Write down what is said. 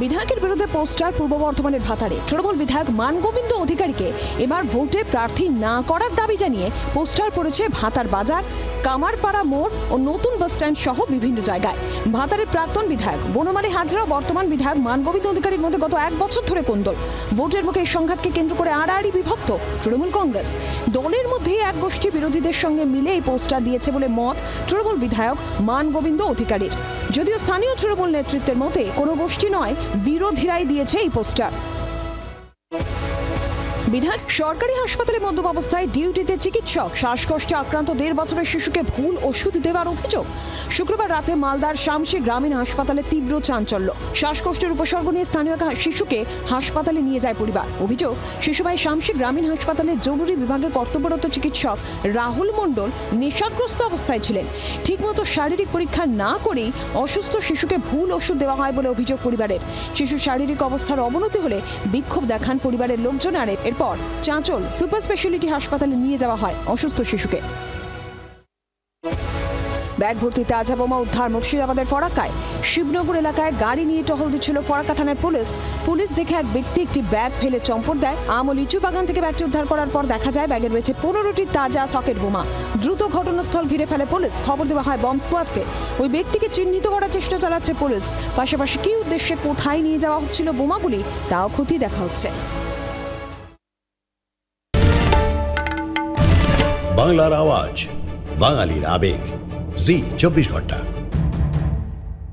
বিধায়কের বিরুদ্ধে পোস্টার পূর্ব বর্ধমানের ভাতারে। তৃণমূল বিধায়ক মানগোবিন্দ অধিকারীকে এবার ভোটে প্রার্থী না করার দাবি জানিয়ে পোস্টার পড়েছে ভাতার বাজার, কামারপাড়া মোড় ও নতুন বাসস্ট্যান্ড সহ বিভিন্ন জায়গায়। ভাতারের প্রাক্তন বিধায়ক বনমালী হাজরা ও বর্তমান বিধায়ক মানগোবিন্দ অধিকারীর মধ্যে গত 1 বছর ধরে কোন্দল। ভোটের মুখে এই সংঘাতকে কেন্দ্র করে আড়াআড়ি বিভক্ত তৃণমূল কংগ্রেস। দলের মধ্যেই এক গোষ্ঠী বিরোধীদের সঙ্গে মিলে এই পোস্টার দিয়েছে বলে মত তৃণমূল বিধায়ক মানগোবিন্দ অধিকারীর। যদিও স্থানীয় তৃণমূল নেতৃত্বের মতে কোনো গোষ্ঠী নয়, বিরোধীরাই দিয়েছে এই পোস্টার। বিধায়ক সরকারি হাসপাতালে মদ্যপ অবস্থায় ডিউটিতে চিকিৎসক শ্বাসকষ্টে আক্রান্ত 1.5 বছরের শিশুকে ভুল ওষুধ দেওয়ার অভিযোগ। শুক্রবার রাতে মালদার শামসী গ্রামীণ হাসপাতালে তীব্র চাঞ্চল্য। শ্বাসকষ্টের উপসর্গ নিয়ে স্থানীয় শিশুকে হাসপাতালে নিয়ে যায় পরিবার। অভিযোগ, শিশুভাই শামসী গ্রামীণ হাসপাতালের জরুরি বিভাগে কর্তব্যরত চিকিৎসক রাহুল মণ্ডল নেশাগ্রস্ত অবস্থায় ছিলেন। ঠিকমতো শারীরিক পরীক্ষা না করেই অসুস্থ শিশুকে ভুল ওষুধ দেওয়া হয় বলে অভিযোগ পরিবারের। শিশুর শারীরিক অবস্থার অবনতি হলে বিক্ষোভ দেখান পরিবারের লোকজন। আর এরপর চাঁচল সুপার স্পেশালিটি হাসপাতালে নিয়ে যাওয়া হয় অসুস্থ শিশুকে। ব্যাগ ভর্তি তাজা বোমা উদ্ধার মুর্শিদাবাদের ফরাক্কায়। শিবনগর এলাকায় গাড়ি নিয়ে টহল দিচ্ছিল ফরাক্কা থানার পুলিশ দেখে এক ব্যক্তি একটি ব্যাগ ফেলে চম্পট দেয়। আম ও লিচু বাগান থেকে ব্যাগটি উদ্ধার করার পর দেখা যায় ব্যাগে রয়েছে 15টি তাজা সকেট বোমা। দ্রুত ঘটনাস্থল ঘিরে ফেলে পুলিশ। খবর দেওয়া হয় বম্ব স্কোয়াডকে। ওই ব্যক্তিকে চিহ্নিত করার চেষ্টা চালাচ্ছে পুলিশ। পাশাপাশি কী উদ্দেশ্যে কোথায় নিয়ে যাওয়া হচ্ছিল বোমাগুলি তাও খতিয়ে দেখা হচ্ছে। বাংলার আওয়াজ, বাঙালির আবেগ, জি 24 ঘন্টা।